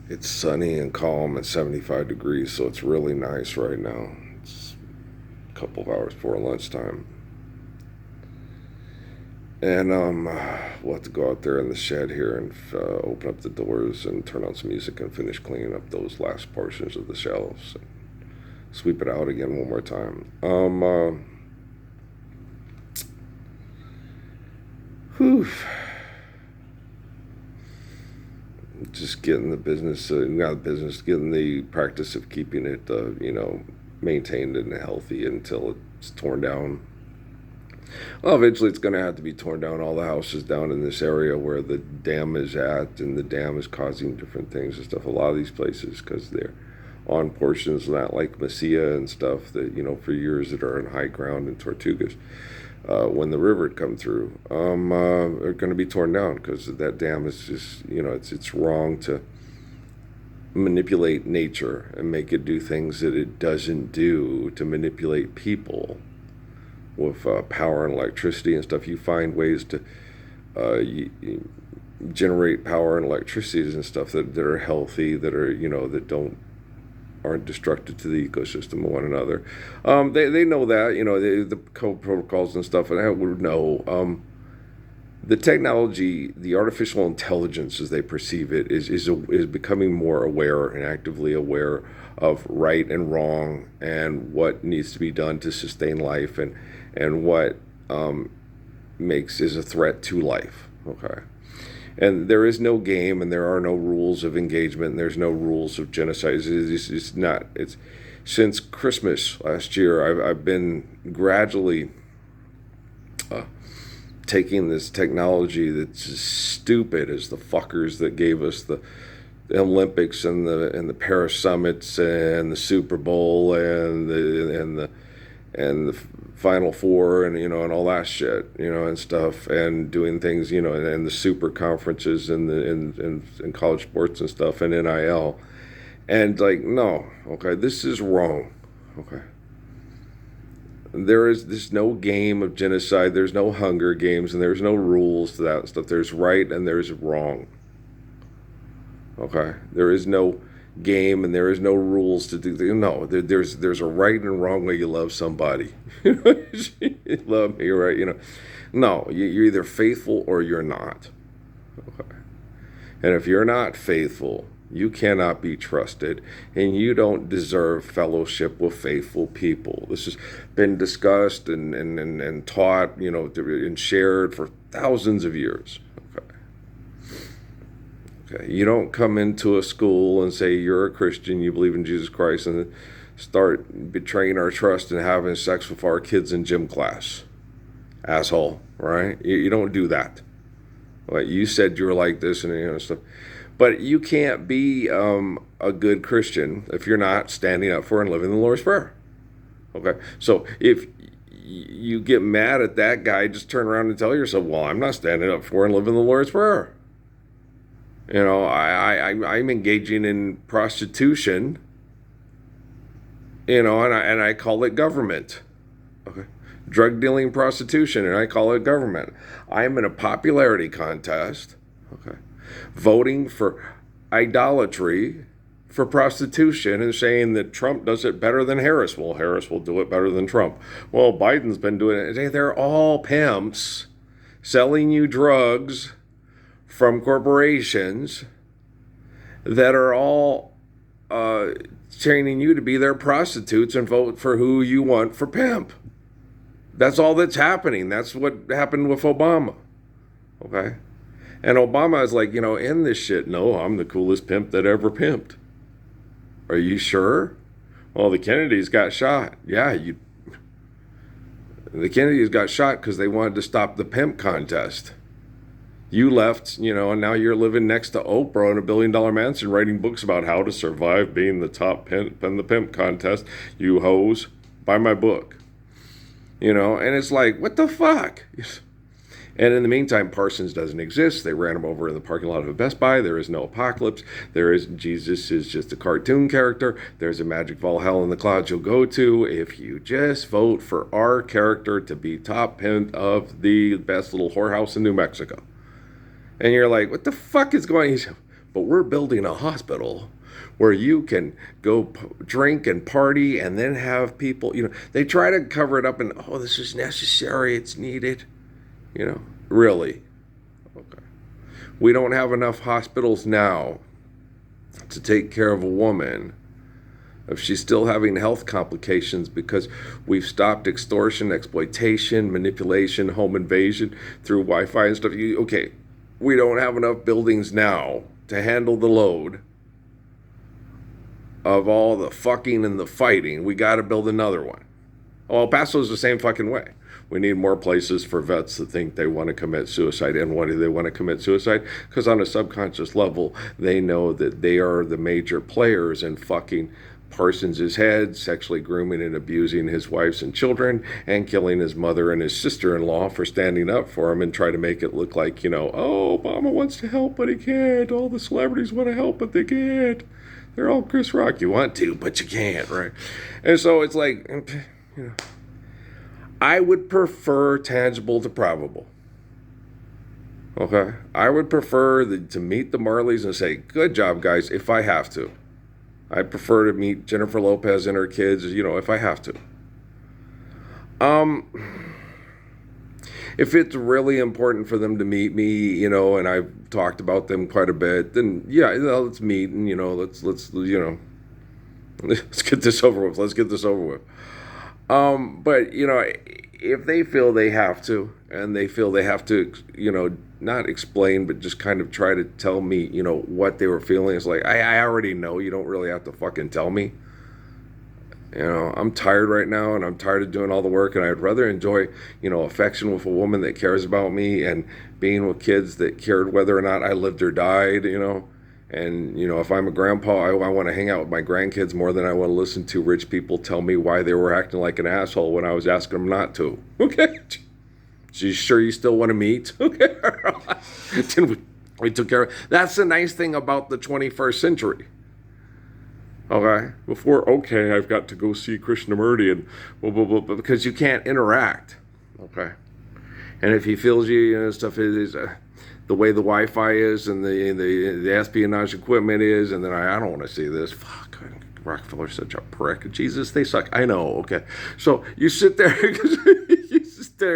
It's sunny and calm at 75 degrees, so it's really nice right now. It's a couple of hours before lunchtime. And we'll have to go out there in the shed here and open up the doors and turn on some music and finish cleaning up those last portions of the shelves. And sweep it out again one more time. Whew. Just getting the business, not the business, getting the practice of keeping it, maintained and healthy until it's torn down. Well, eventually it's going to have to be torn down. All the houses down in this area where the dam is at, and the dam is causing different things and stuff. A lot of these places, because they're on portions not like Mesilla and stuff that, for years that are in high ground in Tortugas. When the river had come through, are going to be torn down because that dam is just, it's wrong to manipulate nature and make it do things that it doesn't do to manipulate people with power and electricity and stuff. You find ways to generate power and electricity and stuff that are healthy, that are, that aren't destructive to the ecosystem of one another. They know that, the code protocols and stuff, and I would know. The technology, the artificial intelligence as they perceive it, is becoming more aware and actively aware of right and wrong and what needs to be done to sustain life and what is a threat to life. Okay. And there is no game, and there are no rules of engagement, and there's no rules of genocide. It's not. It's since Christmas last year. I've been gradually taking this technology that's as stupid as the fuckers that gave us the Olympics and the Paris summits and the Super Bowl and the Final Four and and all that shit and stuff, and doing things and the super conferences and in college sports and stuff and NIL, and like, no, okay, this is wrong. Okay, there's no game of genocide, there's no Hunger Games, and there's no rules to that stuff. There's right and there's wrong. Okay, there is no game and there is no rules to do. No, there's a right and wrong way you love somebody. You love me, right? No, you're either faithful or you're not. Okay, and if you're not faithful, you cannot be trusted, and you don't deserve fellowship with faithful people. This has been discussed and taught, and shared for thousands of years. Okay, you don't come into a school and say you're a Christian, you believe in Jesus Christ, and start betraying our trust and having sex with our kids in gym class. Asshole, right? You don't do that. Right? You said you were like this and stuff. But you can't be a good Christian if you're not standing up for and living the Lord's Prayer. Okay, so if you get mad at that guy, just turn around and tell yourself, well, I'm not standing up for and living the Lord's Prayer. I'm engaging in prostitution, and I call it government. Okay. Drug dealing, prostitution, and I call it government. I'm in a popularity contest, okay, voting for idolatry, for prostitution, and saying that Trump does it better than Harris. Well, Harris will do it better than Trump. Well, Biden's been doing it. They're all pimps selling you drugs from corporations that are all training you to be their prostitutes and vote for who you want for pimp. That's all that's happening. That's what happened with Obama. Okay? And Obama is like, end this shit. No, I'm the coolest pimp that ever pimped. Are you sure? Well, the Kennedys got shot. Yeah, the Kennedys got shot because they wanted to stop the pimp contest. You left, and now you're living next to Oprah in a $1 billion mansion writing books about how to survive being the top pimp in the pimp contest. You hoes, buy my book. And it's like, what the fuck? And in the meantime, Parsons doesn't exist. They ran him over in the parking lot of a Best Buy. There is no apocalypse. Jesus is just a cartoon character. There's a magic Valhalla in the clouds you'll go to if you just vote for our character to be top pimp of the best little whorehouse in New Mexico. And you're like, what the fuck is going on? but we're building a hospital where you can go drink and party and then have people, they try to cover it up and, oh, this is necessary, it's needed, really. Okay. We don't have enough hospitals now to take care of a woman if she's still having health complications because we've stopped extortion, exploitation, manipulation, home invasion through Wi-Fi and stuff. Okay, we don't have enough buildings now to handle the load of all the fucking and the fighting. We got to build another one. Well, El Paso's the same fucking way. We need more places for vets that think they want to commit suicide. And why do they want to commit suicide? Because on a subconscious level, they know that they are the major players in fucking Parsons' head, sexually grooming and abusing his wives and children, and killing his mother and his sister-in-law for standing up for him and try to make it look like, oh, Obama wants to help, but he can't. All the celebrities want to help, but they can't. They're all Chris Rock. You want to, but you can't, right? And so it's like, I would prefer tangible to probable. Okay? I would prefer to meet the Marleys and say, good job, guys, if I have to. I prefer to meet Jennifer Lopez and her kids, if I have to. If it's really important for them to meet me, and I've talked about them quite a bit, then yeah, let's meet and let's let's get this over with. Let's get this over with. But if they feel they have to, and they feel they have to, not explain, but just kind of try to tell me, what they were feeling. It's like, I already know. You don't really have to fucking tell me. I'm tired right now, and I'm tired of doing all the work, and I'd rather enjoy, affection with a woman that cares about me and being with kids that cared whether or not I lived or died, And, if I'm a grandpa, I want to hang out with my grandkids more than I want to listen to rich people tell me why they were acting like an asshole when I was asking them not to. Okay? So you sure you still want to meet? Okay? we took care of it. That's the nice thing about the 21st century. Okay? Before, I've got to go see Krishnamurti and blah, blah, blah, blah, because you can't interact. Okay? And if he feels you, stuff is... the way the Wi-Fi is and the espionage equipment is, and then I don't want to see this. Fuck, Rockefeller's such a prick. Jesus, they suck. I know, okay. So you sit there,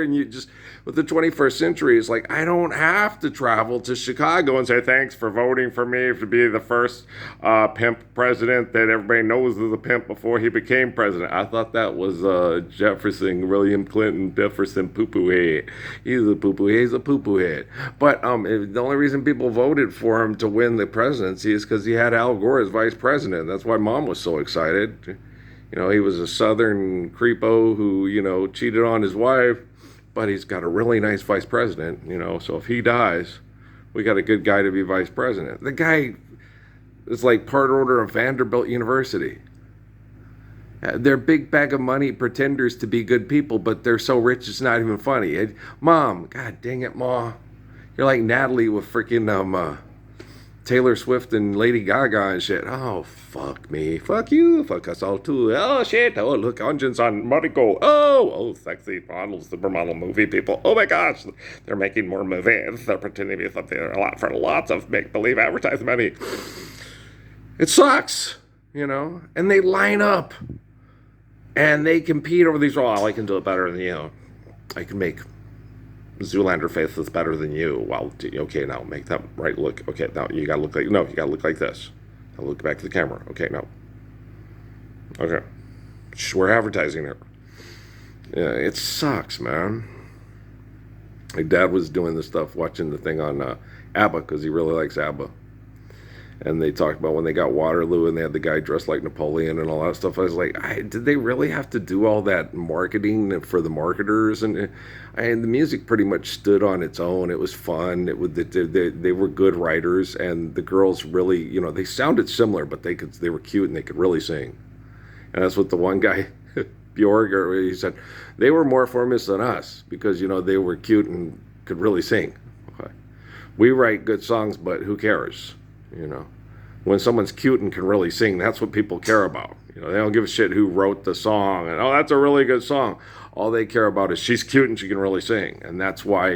and you just, with the 21st century, it's like, I don't have to travel to Chicago and say, thanks for voting for me to be the first pimp president that everybody knows was a pimp before he became president. I thought that was Jefferson, William Clinton, Jefferson poo-poo head. He's a poo-poo head. But the only reason people voted for him to win the presidency is because he had Al Gore as vice president. That's why Mom was so excited. He was a Southern creepo who, cheated on his wife, but he's got a really nice vice president, so if he dies, we got a good guy to be vice president. The guy is like part order of Vanderbilt University. They're big bag of money pretenders to be good people, but they're so rich it's not even funny. Mom, God dang it, Ma. You're like Natalie with freaking Taylor Swift and Lady Gaga and shit. Oh, fuck me. Fuck you. Fuck us all too. Oh, shit. Oh, look, Engines on Mariko. Oh, sexy models, supermodel movie people. Oh, my gosh. They're making more movies. They're pretending to be something for lots of make-believe advertising money. It sucks, and they line up. And they compete over these. Oh, I can do it better than you. I can make Zoolander face that's better than you. Well, okay, now make that right look. Okay, now you gotta look like this. Now look back to the camera. Okay, no. Okay. We're advertising it. Yeah, it sucks, man. My dad was doing this stuff, watching the thing on ABBA, because he really likes ABBA. And they talked about when they got Waterloo and they had the guy dressed like Napoleon and all that stuff. I was like, did they really have to do all that marketing for the marketers? And the music pretty much stood on its own. It was fun. They were good writers, and the girls really, they sounded similar, but they were cute and they could really sing. And that's what the one guy, Bjorg, he said, they were more famous than us because, they were cute and could really sing. Okay. We write good songs, but who cares? When someone's cute and can really sing, that's what people care about. They don't give a shit who wrote the song and, oh, that's a really good song. All they care about is she's cute and she can really sing. And that's why,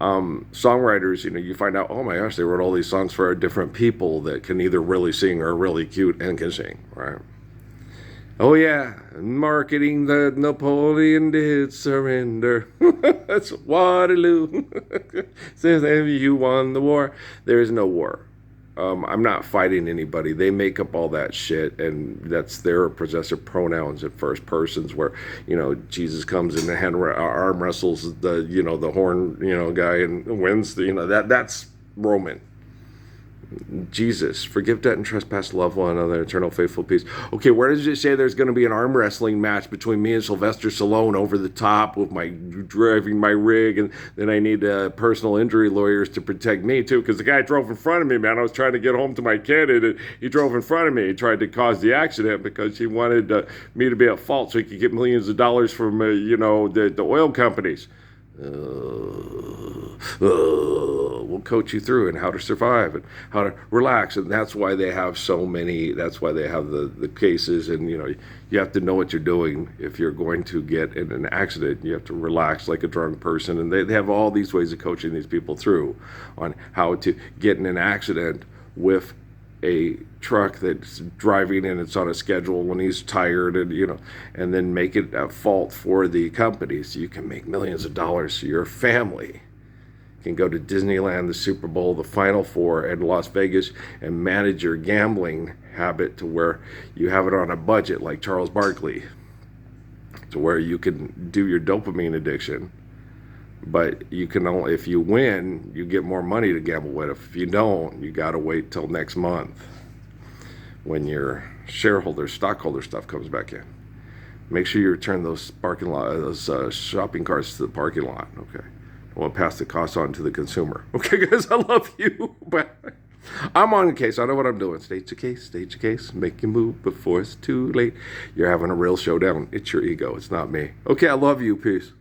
Songwriters, you find out, oh my gosh, they wrote all these songs for different people that can either really sing or are really cute and can sing, right? Oh yeah, marketing the Napoleon did surrender. That's Waterloo. Says you won the war. There is no war. I'm not fighting anybody. They make up all that shit, and that's their possessive pronouns in first persons. Where Jesus comes in and arm wrestles the horn guy and wins. That's Roman. Jesus, forgive debt and trespass, love one another, eternal faithful peace. Okay, where does it say there's going to be an arm wrestling match between me and Sylvester Stallone over the top with my driving my rig, and then I need personal injury lawyers to protect me too, because the guy drove in front of me, man. I was trying to get home to my kid, and he drove in front of me. He tried to cause the accident because he wanted me to be at fault so he could get millions of dollars from the oil companies. We'll coach you through and how to survive and how to relax, and that's why they have so many. That's why they have the cases, and you have to know what you're doing. If you're going to get in an accident, you have to relax like a drunk person, and they have all these ways of coaching these people through on how to get in an accident with a truck that's driving and it's on a schedule when he's tired, and then make it at fault for the company so you can make millions of dollars so your family can go to Disneyland, the Super Bowl, the Final Four, and Las Vegas, and manage your gambling habit to where you have it on a budget like Charles Barkley, to where you can do your dopamine addiction. But you can only, if you win, you get more money to gamble with. If you don't, you got to wait till next month when your stockholder stuff comes back in. Make sure you return those shopping carts to the parking lot. Okay, I want to pass the cost on to the consumer. Okay, guys, I love you, but I'm on the case. I know what I'm doing. Stage a case, make your move before it's too late. You're having a real showdown. It's your ego. It's not me. Okay, I love you. Peace.